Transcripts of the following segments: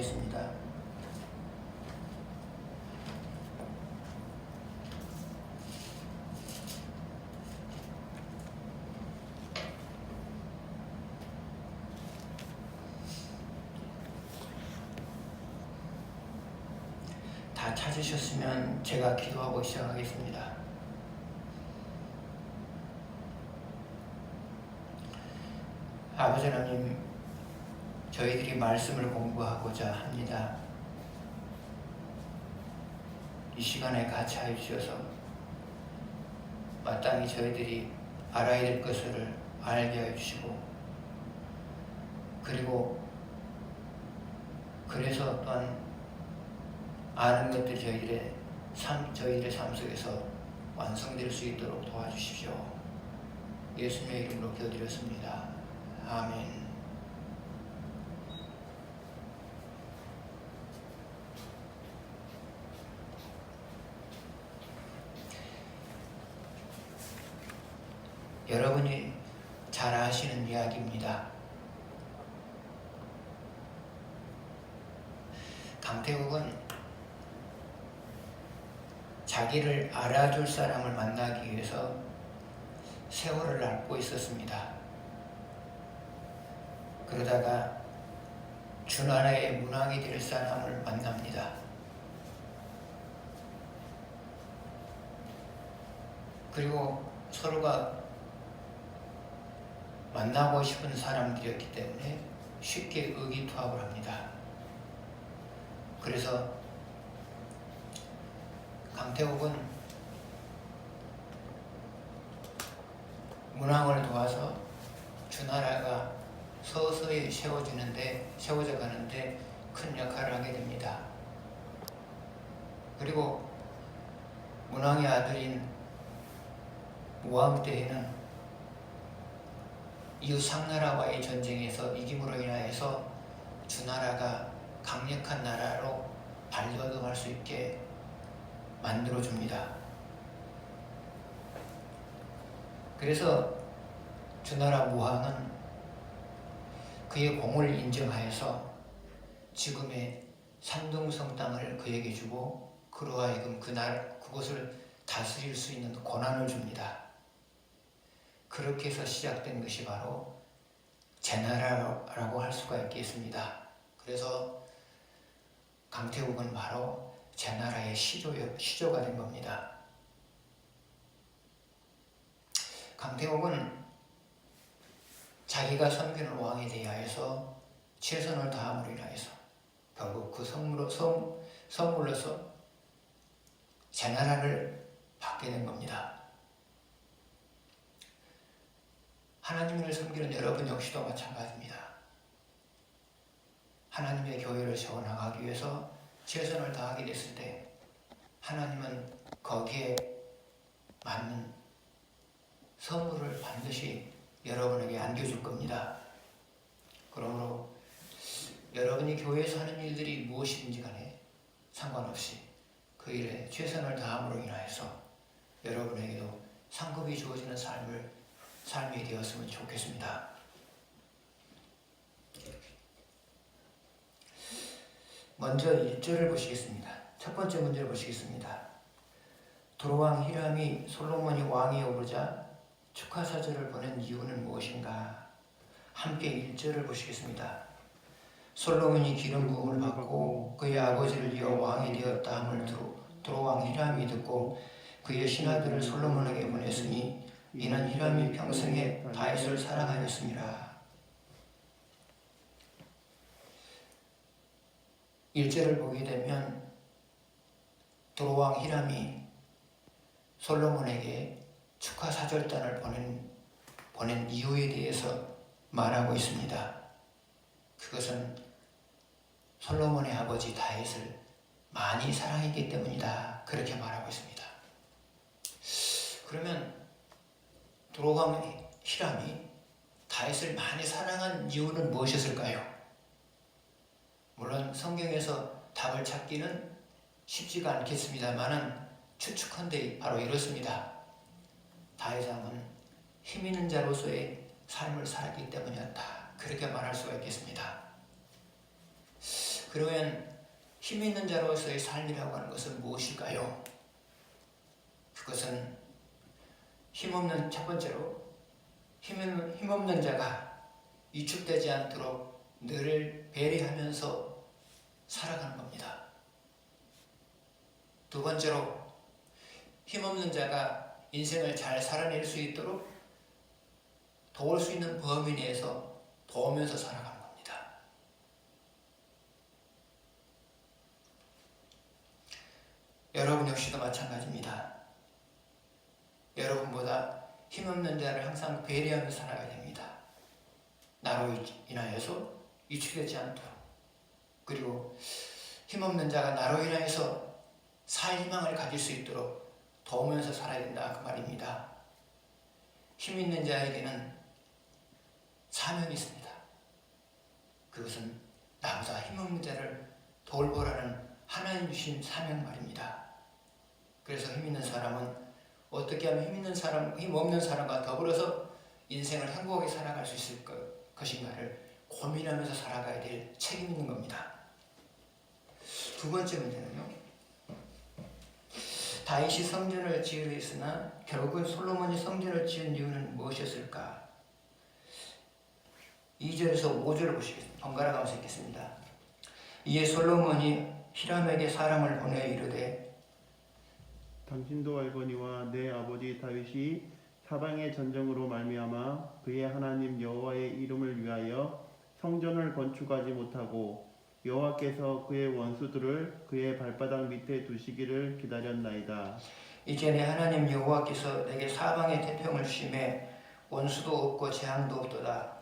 기도하겠습니다. 다 찾으셨으면 제가 기도하고 시작하겠습니다. 아버지 하나님, 저희들이 말씀을 공부하고자 합니다. 이 시간에 같이 하여 주셔서 마땅히 저희들이 알아야 될 것을 알게 하여 주시고, 그리고 그래서 또한 아는 것들이 저희들의 삶 속에서 완성될 수 있도록 도와주십시오. 예수님의 이름으로 기도드렸습니다. 아멘. 여러분이 잘 아시는 이야기입니다. 강태국은 자기를 알아줄 사람을 만나기 위해서 세월을 앓고 있었습니다. 그러다가 주나라의 문왕이 될 사람을 만납니다. 그리고 서로가 만나고 싶은 사람들이었기 때문에 쉽게 의기투합을 합니다. 그래서 강태옥은 문왕을 도와서 주나라가 서서히 세워져 가는데 큰 역할을 하게 됩니다. 그리고 문왕의 아들인 모왕 때에는 이웃 상나라와의 전쟁에서 이김으로 인하여서 주나라가 강력한 나라로 발돋움할 수 있게 만들어줍니다. 그래서 주나라 모왕은 그의 공을 인정하여서 지금의 산둥성 땅을 그에게 주고 그로 하여금 그곳을 다스릴 수 있는 권한을 줍니다. 그렇게 해서 시작된 것이 바로 제나라라고 할 수가 있겠습니다. 그래서 강태국은 바로 제나라의 시조가 된 겁니다. 강태국은 자기가 섬기는 왕에 대하여서 최선을 다함으로 인하여서 결국 그 선물로서 제나라를 받게 된 겁니다. 하나님을 섬기는 여러분 역시도 마찬가지입니다. 하나님의 교회를 세워나가기 위해서 최선을 다하게 됐을 때 하나님은 거기에 맞는 선물을 반드시 여러분에게 안겨줄 겁니다. 그러므로 여러분이 교회에서 하는 일들이 무엇이든지 간에 상관없이 그 일에 최선을 다함으로 인하여서 여러분에게도 상급이 주어지는 삶이 되었으면 좋겠습니다. 먼저 1절을 보시겠습니다. 첫 번째 문제를 보시겠습니다. 도로왕 히람이 솔로몬이 왕위에 오르자 축하사절을 보낸 이유는 무엇인가? 함께 1절을 보시겠습니다. 솔로몬이 기름 부음을 받고 그의 아버지를 이어 왕이 되었다 함을 도로왕 히람이 듣고 그의 신하들을 솔로몬에게 보냈으니 이는 히람이 평생에 다윗을 사랑하였습니다. 1절을 보게 되면 도로왕 히람이 솔로몬에게 축하 사절단을 보낸 이유에 대해서 말하고 있습니다. 그것은 솔로몬의 아버지 다윗을 많이 사랑했기 때문이다. 그렇게 말하고 있습니다. 그러면 도로왕 히람이 다윗을 많이 사랑한 이유는 무엇이었을까요? 물론 성경에서 답을 찾기는 쉽지가 않겠습니다만은 추측컨대 바로 이렇습니다. 다윗 왕은 힘 있는 자로서의 삶을 살았기 때문이었다. 그렇게 말할 수가 있겠습니다. 그러면 힘 있는 자로서의 삶이라고 하는 것은 무엇일까요? 그것은 힘없는, 첫 번째로 힘없는 자가 위축되지 않도록 늘 배려하면서 살아가는 겁니다. 두 번째로 힘없는 자가 인생을 잘 살아낼 수 있도록 도울 수 있는 범위 내에서 도우면서 살아가는 겁니다. 여러분 역시도 마찬가지입니다. 여러분보다 힘없는 자를 항상 배려하며 살아가야 됩니다. 나로 인하여서 위축되지 않도록, 그리고 힘없는 자가 나로 인하여서 살 희망을 가질 수 있도록 도우면서 살아야 된다 그 말입니다. 힘 있는 자에게는 사명이 있습니다. 그것은 나보다 힘없는 자를 돌보라는 하나님 주신 사명 말입니다. 그래서 힘 있는 사람은 어떻게 하면 힘 없는 사람과 더불어서 인생을 행복하게 살아갈 수 있을 것인가를 고민하면서 살아가야 될 책임이 있는 겁니다. 두 번째 문제는요. 다윗이 성전을 지으려 했으나 결국은 솔로몬이 성전을 지은 이유는 무엇이었을까? 2절에서 5절을 보시겠습니다. 번갈아 가면서 읽겠습니다. 이에 솔로몬이 히람에게 사람을 보내 이르되 당신도 알거니와 내 아버지 다윗이 사방의 전쟁으로 말미암아 그의 하나님 여호와의 이름을 위하여 성전을 건축하지 못하고 여호와께서 그의 원수들을 그의 발바닥 밑에 두시기를 기다렸나이다. 이제 내 하나님 여호와께서 내게 사방의 태평을 주심에 원수도 없고 재앙도 없도다.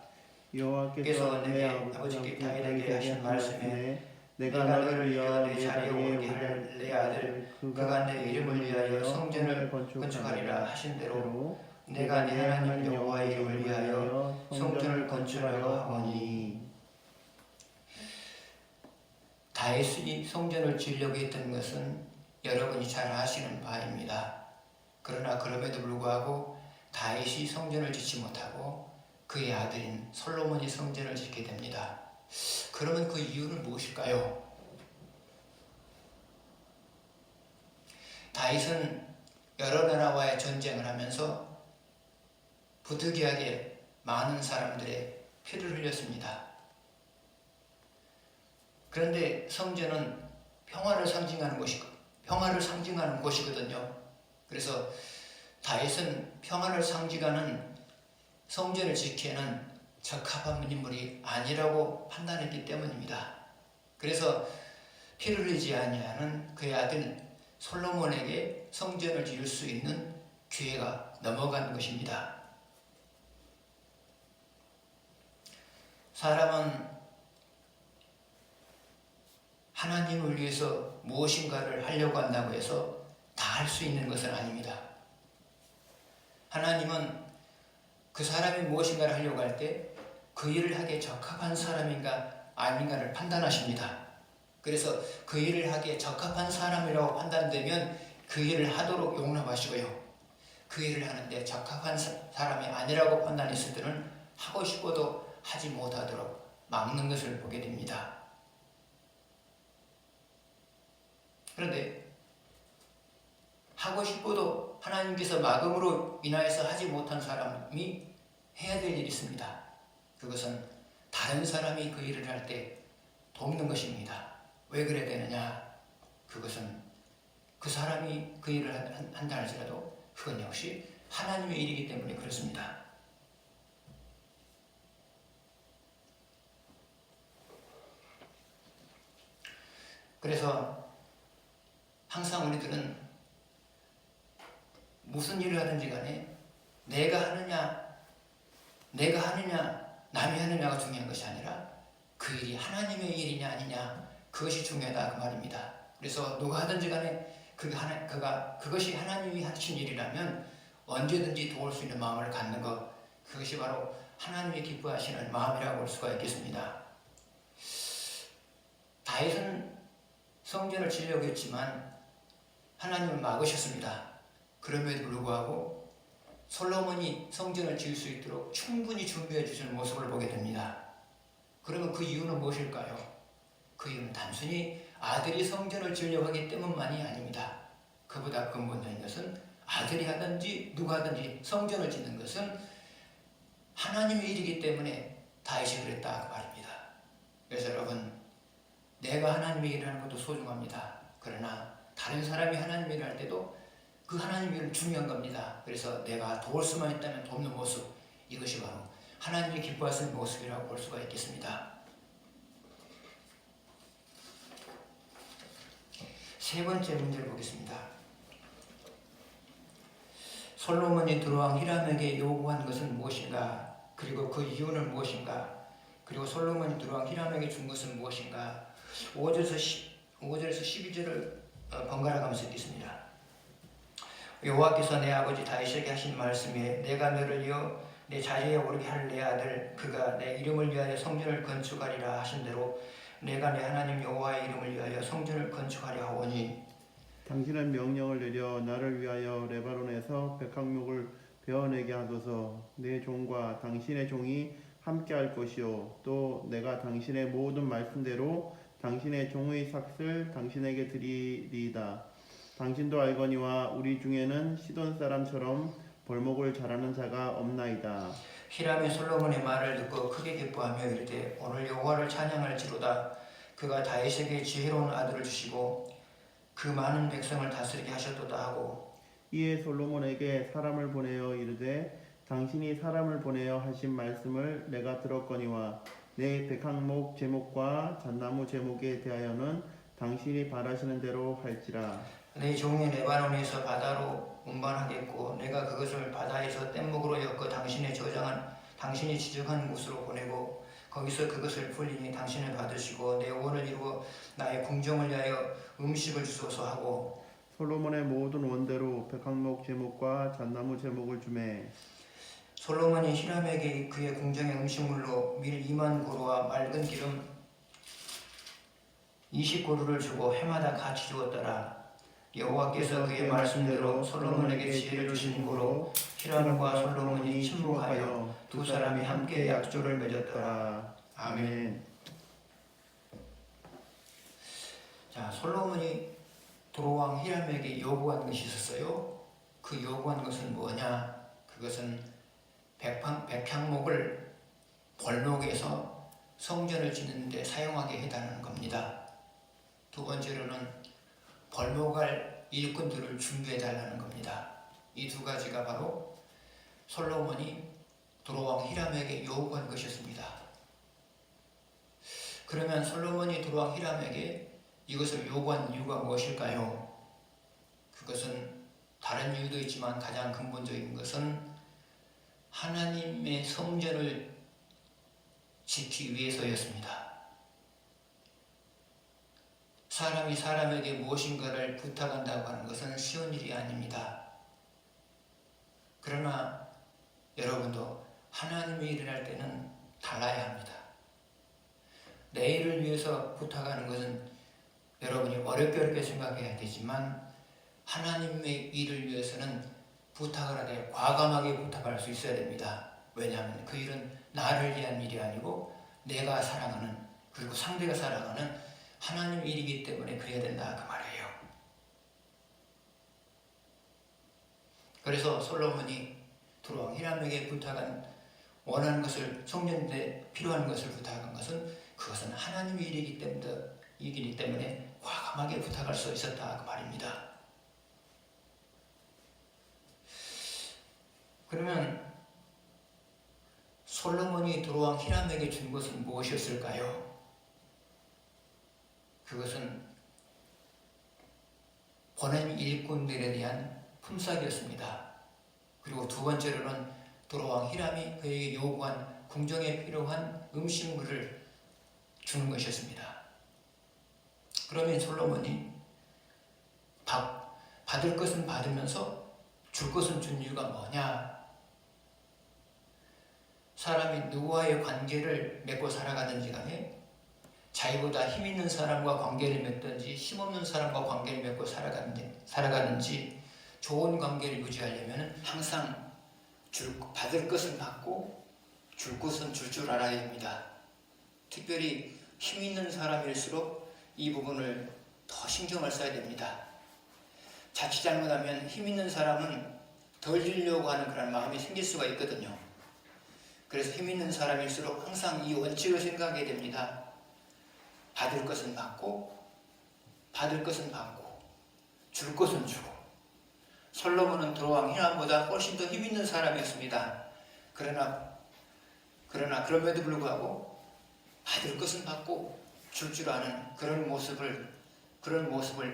여호와께서 내 아버지 다윗에게 하신 말씀에 내가 너를 위하여 내 자리에 오게 할 내 아들 그가 내 이름을 위하여 성전을 건축하리라 하신 대로 내가 내 하나님 여호와의 이름을 위하여 성전을 건축하려 하오니. 다윗이 성전을 지으려고 했던 것은 여러분이 잘 아시는 바입니다. 그러나 그럼에도 불구하고 다윗이 성전을 짓지 못하고 그의 아들인 솔로몬이 성전을 짓게 됩니다. 그러면 그 이유는 무엇일까요? 다윗은 여러 나라와의 전쟁을 하면서 부득이하게 많은 사람들의 피를 흘렸습니다. 그런데 성전은 평화를 상징하는 곳이거든요. 그래서 다윗은 평화를 상징하는 성전을 지키는 적합한 인물이 아니라고 판단했기 때문입니다. 그래서 피를 흘리지 아니하는 그의 아들 솔로몬에게 성전을 지을 수 있는 기회가 넘어간 것입니다. 사람은 하나님을 위해서 무엇인가를 하려고 한다고 해서 다 할 수 있는 것은 아닙니다. 하나님은 그 사람이 무엇인가를 하려고 할 때 그 일을 하기에 적합한 사람인가 아닌가를 판단하십니다. 그래서 그 일을 하기에 적합한 사람이라고 판단되면 그 일을 하도록 용납하시고요. 그 일을 하는데 적합한 사람이 아니라고 판단했을 때는 하고 싶어도 하지 못하도록 막는 것을 보게 됩니다. 그런데 하고 싶어도 하나님께서 막음으로 인하여서 하지 못한 사람이 해야 될 일이 있습니다. 그것은 다른 사람이 그 일을 할 때 돕는 것입니다. 왜 그래야 되느냐? 그것은 그 사람이 그 일을 한다 할지라도 그건 역시 하나님의 일이기 때문에 그렇습니다. 그래서 항상 우리들은 무슨 일을 하든지 간에 내가 하느냐 남이 하느냐가 중요한 것이 아니라 그 일이 하나님의 일이냐 아니냐 그것이 중요하다 그 말입니다. 그래서 누가 하든지 간에 그것이 하나님이 하신 일이라면 언제든지 도울 수 있는 마음을 갖는 것, 그것이 바로 하나님이 기뻐하시는 마음이라고 볼 수가 있겠습니다. 다윗은 성전을 지으려고 했지만 하나님은 막으셨습니다. 그럼에도 불구하고 솔로몬이 성전을 지을 수 있도록 충분히 준비해 주시는 모습을 보게 됩니다. 그러면 그 이유는 무엇일까요? 그 그 이유는 단순히 아들이 성전을 지으려고 하기 때문만이 아닙니다. 그보다 근본적인 것은 아들이 하든지 누가 하든지 성전을 짓는 것은 하나님의 일이기 때문에 다윗이 그랬다 그 말입니다. 그래서 여러분, 내가 하나님의 일을 하는 것도 소중합니다. 그러나 다른 사람이 하나님의 일을 할 때도 그 하나님의 일은 중요한 겁니다. 그래서 내가 도울 수만 있다면 돕는 모습, 이것이 바로 하나님이 기뻐하시는 모습이라고 볼 수가 있겠습니다. 세 번째 문제를 보겠습니다. 솔로몬이 두로왕 히람에게 요구한 것은 무엇인가? 그리고 그 이유는 무엇인가? 그리고 솔로몬이 두로왕 히람에게 준 것은 무엇인가? 5절에서 12절을 번갈아 가면서 읽겠습니다. 여호와께서 내 아버지 다윗에게 하신 말씀에 내가 너를 이어 내 자리에 오르게 할 내 아들 그가 내 이름을 위하여 성전을 건축하리라 하신 대로 내가 내 하나님 여호와의 이름을 위하여 성전을 건축하려 하오니 당신은 명령을 내려 나를 위하여 레바논에서 백향목을 베어내게 하소서. 내 종과 당신의 종이 함께할 것이요 또 내가 당신의 모든 말씀대로 당신의 종의 삭슬 당신에게 드리리이다. 당신도 알거니와 우리 중에는 시돈 사람처럼 벌목을 잘하는 자가 없나이다. 히람이 솔로몬의 말을 듣고 크게 기뻐하며 이르되 오늘 여호와를 찬양할지로다. 그가 다윗에게 지혜로운 아들을 주시고 그 많은 백성을 다스리게 하셨도다 하고 이에 솔로몬에게 사람을 보내어 이르되 당신이 사람을 보내어 하신 말씀을 내가 들었거니와 내 백향목 제목과 잣나무 제목에 대하여는 당신이 바라시는 대로 할지라. 내 종이 레바논에서 바다로 운반하겠고 내가 그것을 바다에서 뗏목으로 엮어 당신의 저장한 당신이 지적한 곳으로 보내고 거기서 그것을 풀리니 당신을 받으시고 내 원을 이루어 나의 궁정을 위하여 음식을 주소서 하고 솔로몬의 모든 원대로 백향목 제목과 잣나무 제목을 주매 솔로몬이 히람에게 그의 궁정의 음식물로 밀 2만 고루와 맑은 기름 20고루를 주고 해마다 같이 주었더라. 여호와께서 그의 말씀대로 솔로몬에게 지혜를 주신 고로 히람과 솔로몬이 친목하여 두 사람이 함께 약조를 맺었더라. 아멘. 자, 솔로몬이 두로왕 히람에게 요구한 것이 있었어요. 그 요구한 것은 뭐냐? 그것은 백향목을 벌목에서 성전을 짓는 데 사용하게 해달라는 겁니다. 두 번째로는 벌목할 일꾼들을 준비해달라는 겁니다. 이 두 가지가 바로 솔로몬이 두로왕 히람에게 요구한 것이었습니다. 그러면 솔로몬이 두로왕 히람에게 이것을 요구한 이유가 무엇일까요? 그것은 다른 이유도 있지만 가장 근본적인 것은 하나님의 성전을 짓기 위해서였습니다. 사람이 사람에게 무엇인가를 부탁한다고 하는 것은 쉬운 일이 아닙니다. 그러나 여러분도 하나님의 일을 할 때는 달라야 합니다. 내 일을 위해서 부탁하는 것은 여러분이 어렵게 생각해야 되지만 하나님의 일을 위해서는 부탁을 하되 과감하게 부탁할 수 있어야 됩니다. 왜냐하면 그 일은 나를 위한 일이 아니고 내가 사랑하는 그리고 상대가 사랑하는 하나님의 일이기 때문에 그래야 된다 그 말이에요. 그래서 솔로몬이 두로왕 히람에게 부탁한 원하는 것을 성전에 필요한 것을 부탁한 것은 그것은 하나님의 일이기 때문에 과감하게 부탁할 수 있었다 그 말입니다. 그러면 솔로몬이 두로왕 히람에게 준 것은 무엇이었을까요? 그것은 보낸 일꾼들에 대한 품삯이었습니다. 그리고 두 번째로는 두로왕 히람이 그에게 요구한 궁정에 필요한 음식물을 주는 것이었습니다. 그러면 솔로몬이 받을 것은 받으면서 줄 것은 준 이유가 뭐냐? 사람이 누구와의 관계를 맺고 살아가든지 간에 자기보다 힘 있는 사람과 관계를 맺든지 힘없는 사람과 관계를 맺고 살아가는지 좋은 관계를 유지하려면 항상 받을 것은 받고 줄 것은 줄 알아야 됩니다. 특별히 힘 있는 사람일수록 이 부분을 더 신경을 써야 됩니다. 자칫 잘못하면 힘 있는 사람은 덜 주려고 하는 그런 마음이 생길 수가 있거든요. 그래서 힘 있는 사람일수록 항상 이 원칙을 생각해야 됩니다. 받을 것은 받고, 받을 것은 받고, 줄 것은 주고. 솔로몬은 도로왕 히람보다 훨씬 더 힘 있는 사람이었습니다. 그러나 그럼에도 불구하고 받을 것은 받고 줄 줄 아는 그런 모습을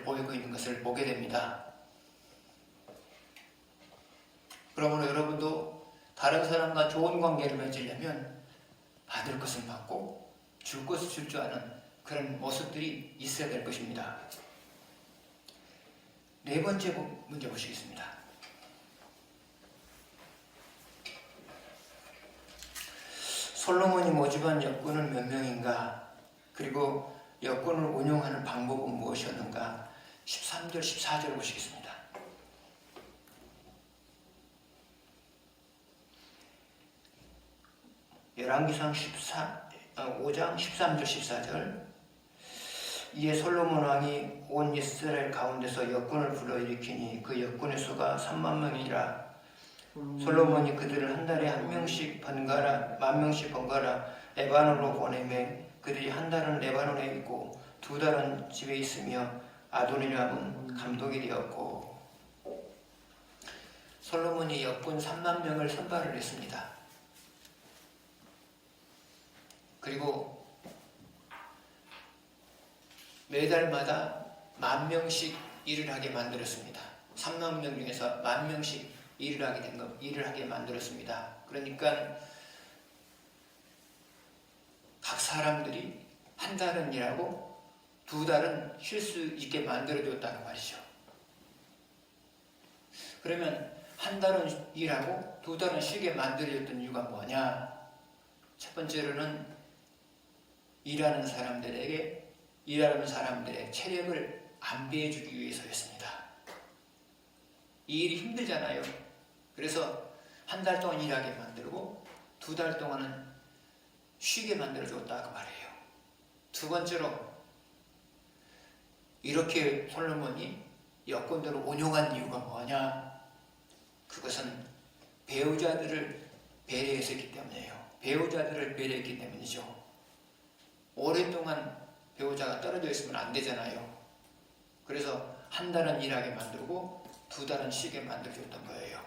보이고 있는 것을 보게 됩니다. 그러므로 여러분도 다른 사람과 좋은 관계를 맺으려면 받을 것은 받고 줄 것을 줄 줄 아는 그런 모습들이 있어야 될 것입니다. 네 번째 문제 보시겠습니다. 솔로몬이 모집한 역군은 몇 명인가? 그리고 역군을 운용하는 방법은 무엇이었는가? 13절, 14절 보시겠습니다. 열왕기상 5장 13절, 14절. 이에 솔로몬 왕이 온 이스라엘 가운데서 역군을 불러일으키니 그 역군의 수가 3만 명이라. 솔로몬이 그들을 한 달에 한 명씩 번갈아, 10,000명씩 번갈아 레바논으로 보내매 그들이 한 달은 레바논에 있고 두 달은 집에 있으며 아도니람은 감독이 되었고. 솔로몬이 역군 3만 명을 선발을 했습니다. 그리고 매달마다 10,000명씩 일을 하게 만들었습니다. 3만 명 중에서 10,000명씩 일을 하게 만들었습니다. 그러니까 각 사람들이 한 달은 일하고 두 달은 쉴 수 있게 만들어줬다는 말이죠. 그러면 한 달은 일하고 두 달은 쉬게 만들어줬던 이유가 뭐냐? 첫 번째로는 일하는 사람들의 체력을 안배해주기 위해서였습니다. 이 일이 힘들잖아요. 그래서 한 달 동안 일하게 만들고 두 달 동안은 쉬게 만들어줬다 그 말이에요. 두 번째로 이렇게 솔로몬이 역군들을 운용한 이유가 뭐냐? 그것은 배우자들을 배려했기 때문이에요. 배우자들을 배려했기 때문이죠. 오랫동안 배우자가 떨어져 있으면 안 되잖아요. 그래서 한 달은 일하게 만들고 두 달은 쉬게 만들어줬던 거예요.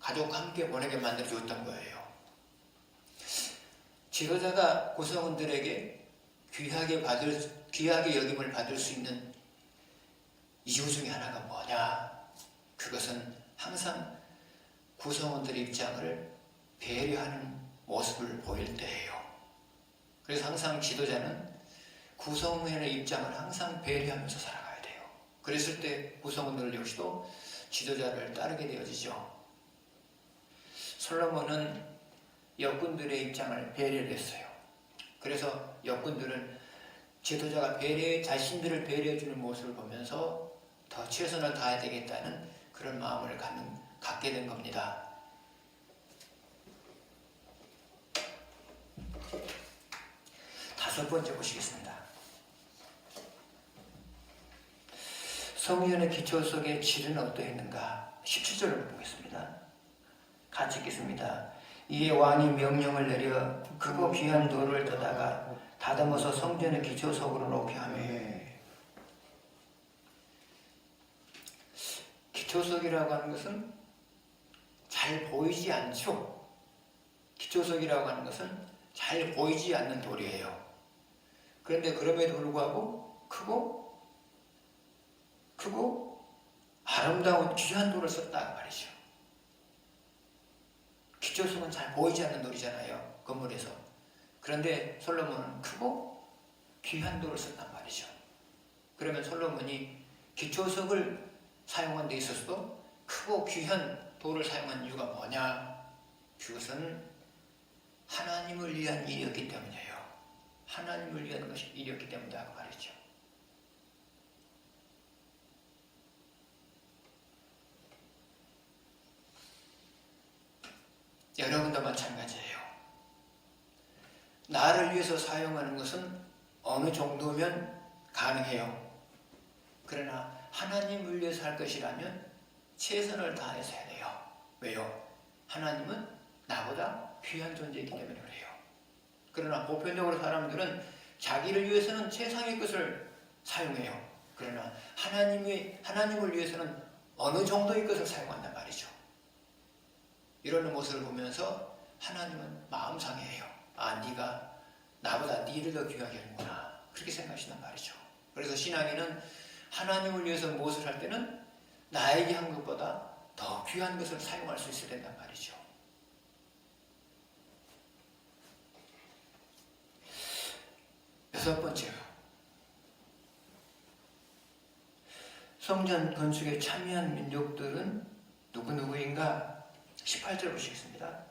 가족과 함께 보내게 만들어줬던 거예요. 지도자가 구성원들에게 귀하게 여김을 받을 수 있는 이유 중에 하나가 뭐냐? 그것은 항상 구성원들의 입장을 배려하는 모습을 보일 때예요. 그래서 항상 지도자는 구성원의 입장을 항상 배려하면서 살아가야 돼요. 그랬을 때 구성원들 역시도 지도자를 따르게 되어지죠. 솔로몬은 역군들의 입장을 배려를 했어요. 그래서 역군들은 지도자가 자신들을 배려해주는 모습을 보면서 더 최선을 다해야 되겠다는 그런 마음을 갖게 된 겁니다. 다섯 번째 보시겠습니다. 성전의 기초 속의 질은 어떠했는가? 17절을 보겠습니다. 같이 읽겠습니다. 이에 왕이 명령을 내려 크고 귀한 돌을 떠다가 다듬어서 성전의 기초 속으로 놓게 하며. 기초 속이라고 하는 것은 잘 보이지 않죠. 기초 속이라고 하는 것은 잘 보이지 않는 돌이에요. 그런데 그럼에도 불구하고 크고 아름다운 귀한 돌을 썼다 말이죠. 기초석은 잘 보이지 않는 돌이잖아요. 건물에서. 그런데 솔로몬은 크고 귀한 돌을 썼단 말이죠. 그러면 솔로몬이 기초석을 사용한 데 있어서도 크고 귀한 돌을 사용한 이유가 뭐냐? 그것은 하나님을 위한 일이었기 때문이에요. 하나님을 위한 일이었기 때문이다 그 말이죠. 여러분도 마찬가지예요. 나를 위해서 사용하는 것은 어느 정도면 가능해요. 그러나 하나님을 위해서 할 것이라면 최선을 다해서 해야 돼요. 왜요? 하나님은 나보다 귀한 존재이기 때문에 그래요. 그러나 보편적으로 사람들은 자기를 위해서는 최상의 것을 사용해요. 그러나 하나님을 위해서는 어느 정도의 것을 사용한단 말이죠. 이런 모습을 보면서 하나님은 마음 상해해요. 아, 네가 나보다 네를 더 귀하게 하는구나. 그렇게 생각하신단 말이죠. 그래서 신앙인은 하나님을 위해서 무엇을 할 때는 나에게 한 것보다 더 귀한 것을 사용할 수 있어야 된단 말이죠. 여섯 번째로, 성전 건축에 참여한 민족들은 누구누구인가? 18절 보시겠습니다.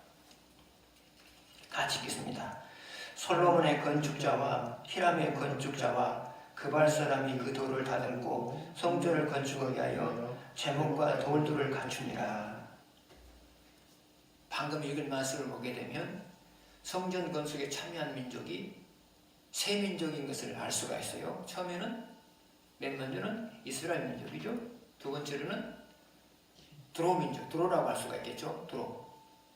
같이 읽겠습니다. 솔로몬의 건축자와 히람의 건축자와 그발 사람이 그 돌을 다듬고 성전을 건축하기 위하여 제목과 돌들을 갖춥니다. 방금 읽은 말씀을 보게 되면 성전 건축에 참여한 민족이 세 민족인 것을 알 수가 있어요. 처음에는 맨 먼저는 이스라엘 민족이죠. 두 번째로는 두로 민족, 두로라고 할 수가 있겠죠.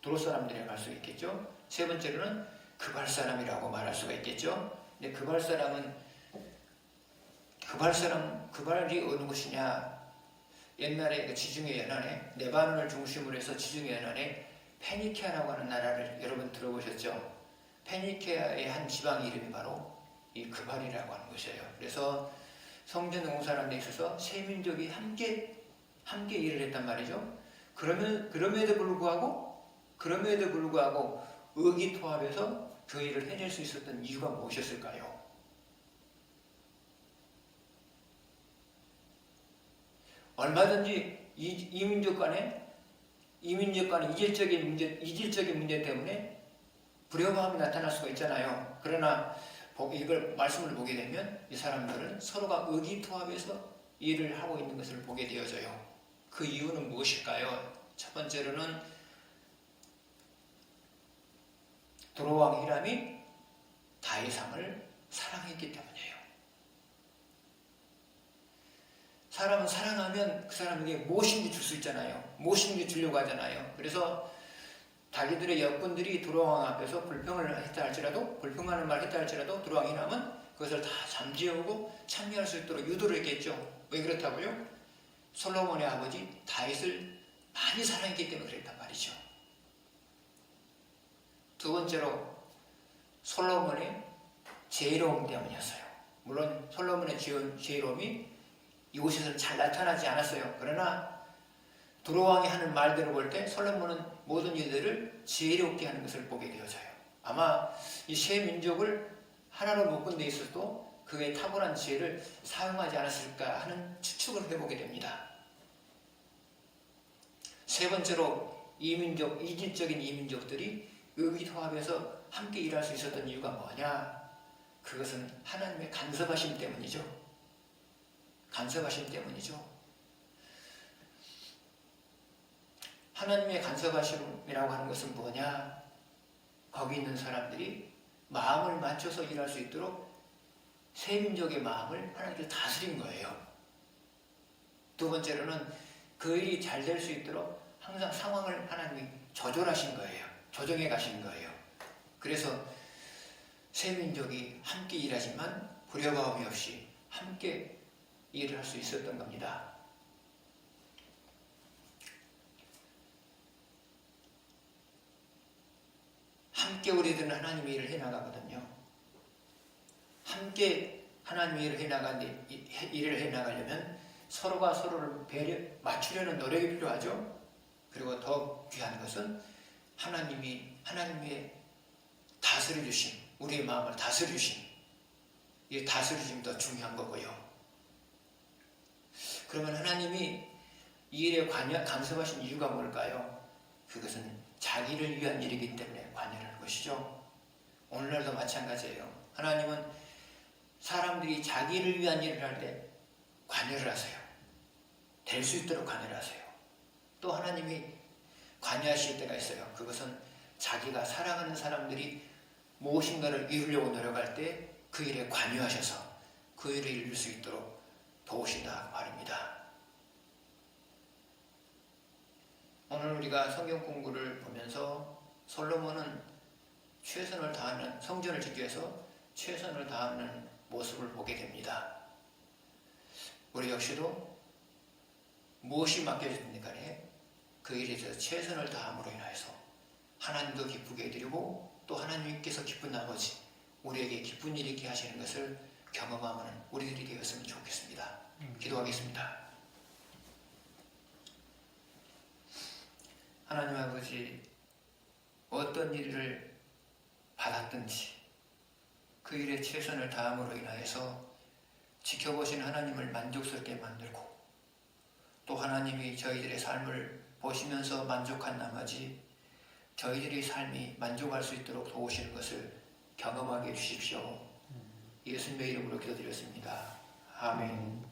두로 사람들이라고 할 수 있겠죠. 세 번째로는 그발 사람이라고 말할 수가 있겠죠. 근데 그발이 어느 곳이냐? 옛날에 그 지중해 연안에 레바논을 중심으로 해서 지중해 연안에 페니케아라고 하는 나라를 여러분 들어보셨죠? 페니케아의 한 지방 이름이 바로 이 그발이라고 하는 것이에요. 그래서 성전 공사하는 데 있어서 세 민족이 함께 일을 했단 말이죠. 그럼에도 불구하고 의기투합해서 그 일을 해낼 수 있었던 이유가 무엇이었을까요? 얼마든지 이 민족 간에 이질적인 문제 때문에 불협화음이 나타날 수가 있잖아요. 그러나 이걸 말씀을 보게 되면 이 사람들은 서로가 의기투합해서 일을 하고 있는 것을 보게 되어져요. 그 이유는 무엇일까요? 첫 번째로는 두로왕 히람이 다윗왕을 사랑했기 때문이에요. 사람은 사랑하면 그 사람에게 무엇인지 줄 수 있잖아요. 무엇인지 주려고 하잖아요. 그래서 자기들의 역군들이 두로왕 앞에서 불평하는 말 했다 할지라도 두로왕 히람은 그것을 다 잠재우고 참여할 수 있도록 유도를 했겠죠. 왜 그렇다고요? 솔로몬의 아버지 다윗을 많이 사랑했기 때문에 그랬단 말이죠. 두 번째로 솔로몬의 지혜로움 때문이었어요. 물론 솔로몬의 지혜로움이 이곳에서는 잘 나타나지 않았어요. 그러나 두로왕이 하는 말대로 볼 때 솔로몬은 모든 일들을 지혜롭게 하는 것을 보게 되어져요. 아마 이 세 민족을 하나로 묶은 데 있어서도 그의 탁월한 지혜를 사용하지 않았을까 하는 추측을 해보게 됩니다. 세 번째로 이질적인 이민족들이 의기투합해서 함께 일할 수 있었던 이유가 뭐냐? 그것은 하나님의 간섭하심 때문이죠. 하나님의 간섭하심이라고 하는 것은 뭐냐? 거기 있는 사람들이 마음을 맞춰서 일할 수 있도록 세 민족의 마음을 하나님께서 다스린 거예요. 두 번째로는 그 일이 잘 될 수 있도록 항상 상황을 하나님이 조절하신 거예요. 조정해 가신 거예요. 그래서 세 민족이 함께 일하지만 불협화음이 없이 함께 일을 할 수 있었던 겁니다. 함께 우리들은 하나님의 일을 해나가거든요. 함께 하나님의 일을 해나가려면 서로가 서로를 맞추려는 노력이 필요하죠. 그리고 더 귀한 것은 하나님의 다스려주심, 우리의 마음을 다스려주심, 이 다스려주심이 더 중요한 거고요. 그러면 하나님이 이 일에 간섭하신 이유가 뭘까요? 그것은 자기를 위한 일이기 때문에 관여하는 것이죠. 오늘날도 마찬가지예요. 하나님은 사람들이 자기를 위한 일을 할 때 관여를 하세요. 될 수 있도록 관여를 하세요. 또 하나님이 관여하실 때가 있어요. 그것은 자기가 사랑하는 사람들이 무엇인가를 이루려고 노력할 때 그 일에 관여하셔서 그 일을 이룰 수 있도록 도우신다 말입니다. 오늘 우리가 성경 공부를 보면서 솔로몬은 최선을 다하는, 성전을 짓기 위해서 최선을 다하는 모습을 보게 됩니다. 우리 역시도 무엇이 맡겨졌든 간에 그 일에 대해서 최선을 다함으로 인하여서 하나님도 기쁘게 해드리고 또 하나님께서 기쁜 나머지 우리에게 기쁜 일이 있게 하시는 것을 경험하는 우리들이 되었으면 좋겠습니다. 기도하겠습니다. 하나님 아버지, 어떤 일을 받았든지 그 일에 최선을 다함으로 인하여서 지켜보신 하나님을 만족스럽게 만들고 또 하나님이 저희들의 삶을 보시면서 만족한 나머지 저희들의 삶이 만족할 수 있도록 도우시는 것을 경험하게 해주십시오. 예수님의 이름으로 기도드렸습니다. 아멘.